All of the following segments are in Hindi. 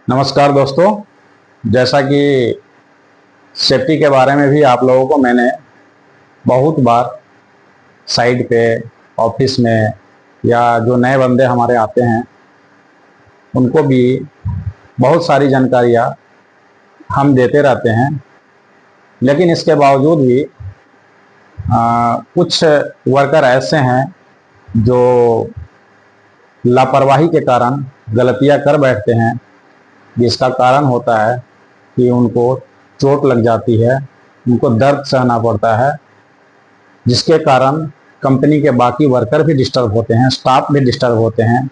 नमस्कार दोस्तों। जैसा कि सेफ्टी के बारे में भी आप लोगों को मैंने बहुत बार साइट पे, ऑफिस में या जो नए बंदे हमारे आते हैं उनको भी बहुत सारी जानकारियाँ हम देते रहते हैं। लेकिन इसके बावजूद भी कुछ वर्कर ऐसे हैं जो लापरवाही के कारण गलतियाँ कर बैठते हैं, जिसका कारण होता है कि उनको चोट लग जाती है, उनको दर्द सहना पड़ता है, जिसके कारण कंपनी के बाकी वर्कर भी डिस्टर्ब होते हैं, स्टाफ भी डिस्टर्ब होते हैं,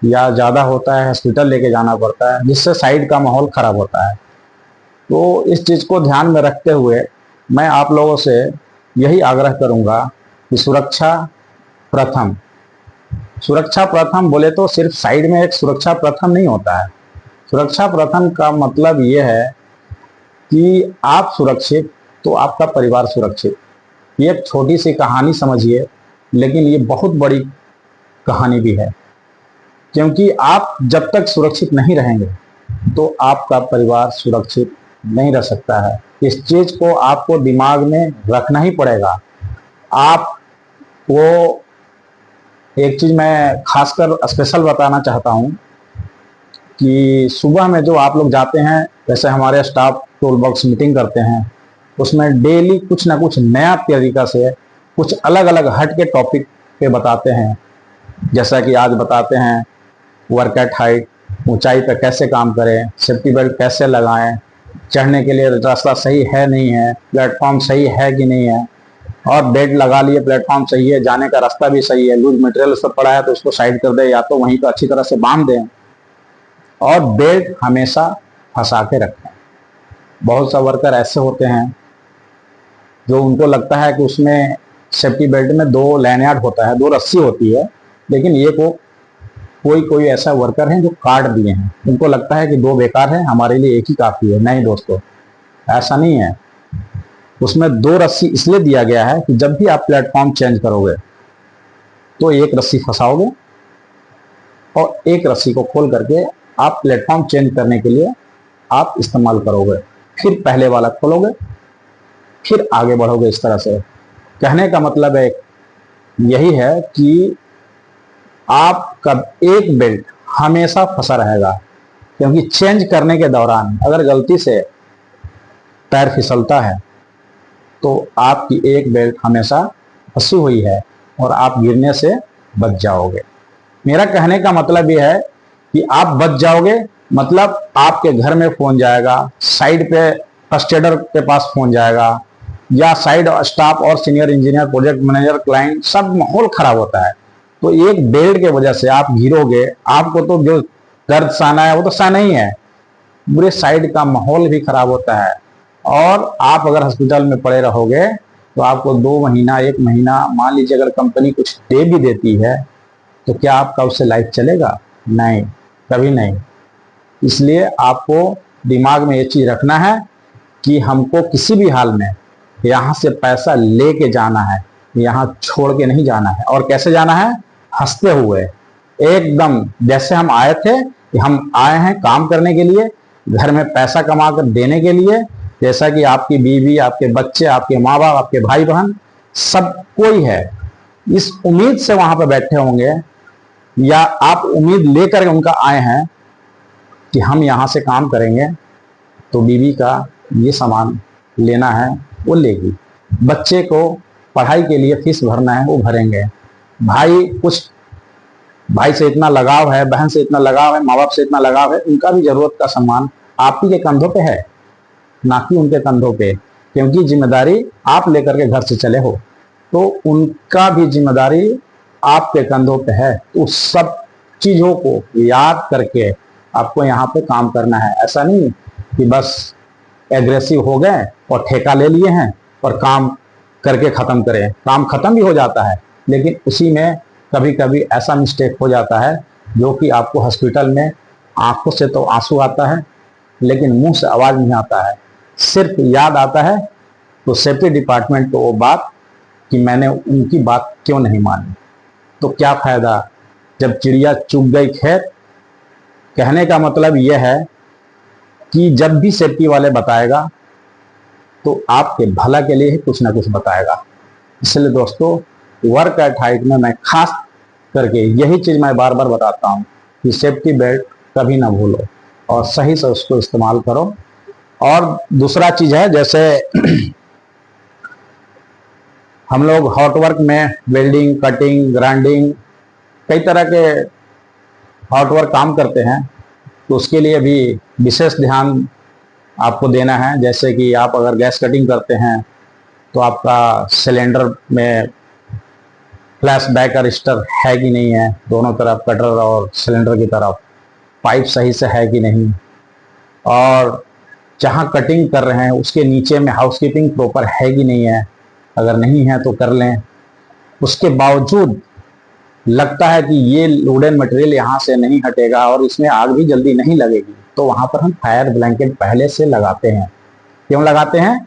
या ज़्यादा होता है हॉस्पिटल लेके जाना पड़ता है, जिससे साइट का माहौल ख़राब होता है। तो इस चीज़ को ध्यान में रखते हुए मैं आप लोगों से यही आग्रह करूँगा कि सुरक्षा प्रथम। सुरक्षा प्रथम बोले तो सिर्फ साइड में एक सुरक्षा प्रथम नहीं होता है। सुरक्षा प्रथम का मतलब ये है कि आप सुरक्षित तो आपका परिवार सुरक्षित। ये एक छोटी सी कहानी समझिए, लेकिन ये बहुत बड़ी कहानी भी है, क्योंकि आप जब तक सुरक्षित नहीं रहेंगे तो आपका परिवार सुरक्षित नहीं रह सकता है। इस चीज को आपको दिमाग में रखना ही पड़ेगा। आप वो एक चीज मैं खासकर स्पेशल बताना चाहता हूँ कि सुबह में जो आप लोग जाते हैं, जैसे हमारे स्टाफ टूल बॉक्स मीटिंग करते हैं, उसमें डेली कुछ ना कुछ नया तरीका से कुछ अलग अलग हट के टॉपिक पे बताते हैं। जैसा कि आज बताते हैं वर्क एट हाइट, ऊंचाई पे कैसे काम करें, सेफ्टी बेल्ट कैसे लगाएं, चढ़ने के लिए रास्ता सही है नहीं है, प्लेटफॉर्म सही है कि नहीं है, और बेल्ट लगा लिए, प्लेटफॉर्म सही है, जाने का रास्ता भी सही है, लूज मटेरियल सब पड़ा है तो उसको साइड कर दे या तो वहीं पर अच्छी तरह से बांध दें, और बेल्ट हमेशा फंसा के रखें। बहुत सा वर्कर ऐसे होते हैं जो उनको लगता है कि उसमें सेफ्टी बेल्ट में 2 लैनयार्ड होता है, 2 रस्सी होती है, लेकिन ये कोई ऐसा वर्कर है जो काट दिए हैं। उनको लगता है कि 2 बेकार है, हमारे लिए एक ही काफी है। नहीं दोस्तों, ऐसा नहीं है। उसमें 2 रस्सी इसलिए दिया गया है कि जब भी आप प्लेटफॉर्म चेंज करोगे तो एक रस्सी फंसाओगे और एक रस्सी को खोल करके आप प्लेटफॉर्म चेंज करने के लिए आप इस्तेमाल करोगे, फिर पहले वाला खोलोगे, फिर आगे बढ़ोगे। इस तरह से कहने का मतलब है यही है कि आपका एक बेल्ट हमेशा फंसा रहेगा, क्योंकि चेंज करने के दौरान अगर गलती से पैर फिसलता है तो आपकी एक बेल्ट हमेशा फंसी हुई है और आप गिरने से बच जाओगे। मेरा कहने का मतलब यह है कि आप बच जाओगे, मतलब आपके घर में फोन जाएगा, साइड पे फर्स्ट एडर के पास फोन जाएगा, या साइड स्टाफ और senior engineer, project manager, client, सब माहौल खराब होता है। तो एक बेल्ट के वजह से आप गिरोगे, आपको तो जो दर्द सहना है वो तो सहना ही है, पूरे साइड का माहौल भी खराब होता है। और आप अगर हॉस्पिटल में पड़े रहोगे तो आपको 2 महीना, 1 महीना, मान लीजिए अगर कंपनी कुछ दे भी देती है तो क्या आपका उससे लाइफ चलेगा? नहीं, कभी नहीं। इसलिए आपको दिमाग में ये चीज रखना है कि हमको किसी भी हाल में यहाँ से पैसा लेके जाना है, यहाँ छोड़ के नहीं जाना है। और कैसे जाना है? हंसते हुए, एकदम जैसे हम आए थे कि हम आए हैं काम करने के लिए, घर में पैसा कमा कर देने के लिए। जैसा कि आपकी बीवी, आपके बच्चे, आपके माँ बाप, आपके भाई बहन, सब कोई है, इस उम्मीद से वहां पर बैठे होंगे, या आप उम्मीद लेकर उनका आए हैं कि हम यहाँ से काम करेंगे तो बीवी का ये सामान लेना है, वो लेगी, बच्चे को पढ़ाई के लिए फीस भरना है, वो भरेंगे, भाई से इतना लगाव है, बहन से इतना लगाव है, माँ बाप से इतना लगाव है, उनका भी जरूरत का सामान आप ही के कंधों पे है, ना कि उनके कंधों पे, क्योंकि जिम्मेदारी आप लेकर के घर से चले हो तो उनका भी जिम्मेदारी आपके कंधों पे है। तो सब चीजों को याद करके आपको यहाँ पे काम करना है। ऐसा नहीं कि बस एग्रेसिव हो गए और ठेका ले लिए हैं और काम करके खत्म करें। काम खत्म भी हो जाता है, लेकिन उसी में कभी कभी ऐसा मिस्टेक हो जाता है जो कि आपको हॉस्पिटल में आंखों से तो आंसू आता है, लेकिन मुंह से आवाज नहीं आता है, सिर्फ याद आता है तो सेफ्टी डिपार्टमेंट को वो बात कि मैंने उनकी बात क्यों नहीं मानी। तो क्या फायदा जब चिड़िया चुग गई खेत। कहने का मतलब यह है कि जब भी सेफ्टी वाले बताएगा तो आपके भला के लिए ही कुछ ना कुछ बताएगा। इसलिए दोस्तों, वर्क एट हाइट में मैं खास करके यही चीज मैं बार बार बताता हूँ कि सेफ्टी बेल्ट कभी ना भूलो और सही से उसको इस्तेमाल करो। और दूसरा चीज है, जैसे हम लोग हॉट वर्क में वेल्डिंग, कटिंग, ग्राइंडिंग, कई तरह के हॉट वर्क काम करते हैं, तो उसके लिए भी विशेष ध्यान आपको देना है। जैसे कि आप अगर गैस कटिंग करते हैं तो आपका सिलेंडर में फ्लैश बैक अरिस्टर है कि नहीं है, दोनों तरफ कटर और सिलेंडर की तरफ पाइप सही से है कि नहीं, और जहाँ कटिंग कर रहे हैं उसके नीचे में हाउसकीपिंग प्रॉपर है कि नहीं है। अगर नहीं है तो कर लें। उसके बावजूद लगता है कि ये वुडन मटेरियल यहाँ से नहीं हटेगा और इसमें आग भी जल्दी नहीं लगेगी, तो वहां पर हम फायर ब्लैंकेट पहले से लगाते हैं। क्यों लगाते हैं?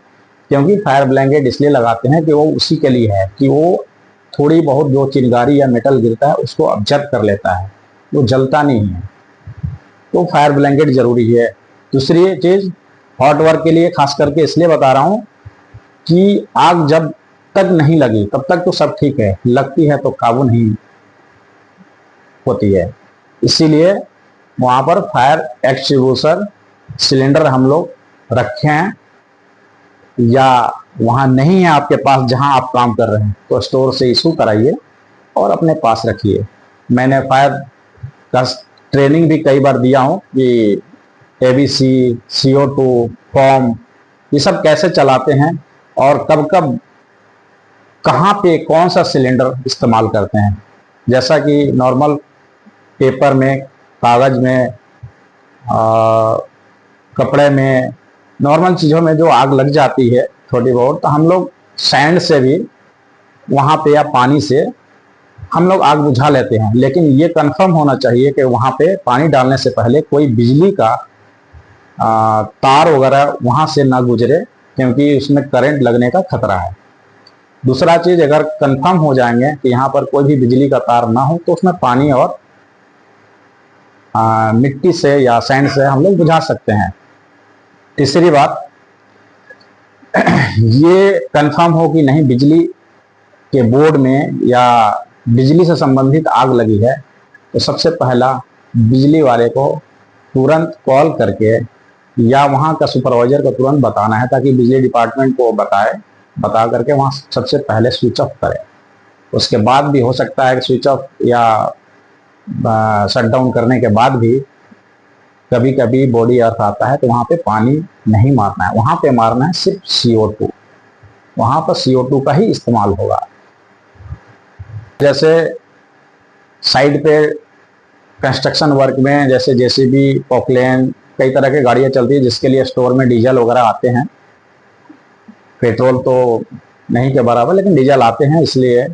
क्योंकि फायर ब्लैंकेट इसलिए लगाते हैं कि वो उसी के लिए है कि वो थोड़ी बहुत जो चिंगारी या मेटल गिरता है उसको ऑब्जर्व कर लेता है, वो जलता नहीं है। तो फायर ब्लैंकेट जरूरी है। दूसरी चीज, हॉट वर्क के लिए खास करके इसलिए बता रहा हूं कि आग जब तक नहीं लगी तब तक तो सब ठीक है, लगती है तो काबू नहीं होती है। इसीलिए वहां पर फायर एक्सटिंग्विशर सिलेंडर हम लोग रखे हैं, या वहां नहीं है आपके पास जहां आप काम कर रहे हैं तो स्टोर से इशू कराइए और अपने पास रखिए। मैंने फायर का ट्रेनिंग भी कई बार दिया हूं कि एबीसी, CO2, फॉर्म, ये सब कैसे चलाते हैं और कब कब कहाँ पे कौन सा सिलेंडर इस्तेमाल करते हैं। जैसा कि नॉर्मल पेपर में, कागज में, कपड़े में, नॉर्मल चीज़ों में जो आग लग जाती है थोड़ी बहुत, तो हम लोग सैंड से भी वहाँ पे या पानी से हम लोग आग बुझा लेते हैं। लेकिन ये कंफर्म होना चाहिए कि वहाँ पे पानी डालने से पहले कोई बिजली का तार वगैरह वहाँ से ना गुजरे, क्योंकि उसमें करंट लगने का खतरा है। दूसरा चीज, अगर कंफर्म हो जाएंगे कि यहाँ पर कोई भी बिजली का तार ना हो तो उसमें पानी और मिट्टी से या सैंड से हम लोग बुझा सकते हैं। तीसरी बात, ये कंफर्म हो कि नहीं बिजली के बोर्ड में या बिजली से संबंधित आग लगी है, तो सबसे पहला बिजली वाले को तुरंत कॉल करके या वहाँ का सुपरवाइजर को तुरंत बताना है, ताकि बिजली डिपार्टमेंट को बता करके वहाँ सबसे पहले स्विच ऑफ करें। उसके बाद भी हो सकता है कि स्विच ऑफ या शट डाउन करने के बाद भी कभी कभी बॉडी अर्थ आता है, तो वहाँ पे पानी नहीं मारना है, वहाँ पे मारना है सिर्फ CO2। वहाँ पर CO2 का ही इस्तेमाल होगा। जैसे साइड पे कंस्ट्रक्शन वर्क में, जैसे JCB, पोकलेन, कई तरह की गाड़ियाँ चलती है जिसके लिए स्टोर में डीजल वगैरह आते हैं। पेट्रोल तो नहीं के बराबर, लेकिन डीजल आते हैं, इसलिए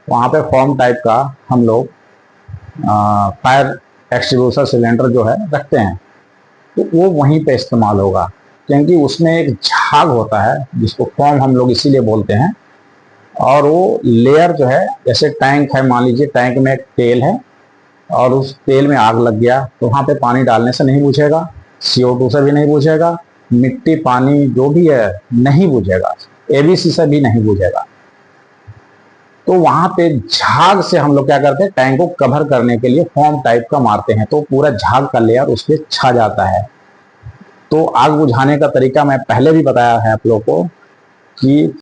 वहाँ पे फॉर्म टाइप का हम लोग फायर एक्सटिंग्विशर सिलेंडर जो है रखते हैं, तो वो वहीं पे इस्तेमाल होगा। क्योंकि उसमें एक झाग होता है जिसको फॉर्म हम लोग इसीलिए बोलते हैं, और वो लेयर जो है, जैसे टैंक है, मान लीजिए टैंक में एक तेल है और उस तेल में आग लग गया, तो वहाँ पे पानी डालने से नहीं बुझेगा, CO2 से भी नहीं बुझेगा, मिट्टी पानी जो भी है नहीं बुझेगा, ABC से भी नहीं बुझेगा। तो वहां पे झाग से हम लोग क्या करते हैं, टैंक को कवर करने के लिए फॉर्म टाइप का मारते हैं, तो पूरा झाग का लेयर उस पर छा जाता है। तो आग बुझाने का तरीका मैं पहले भी बताया है आप लोगों को कि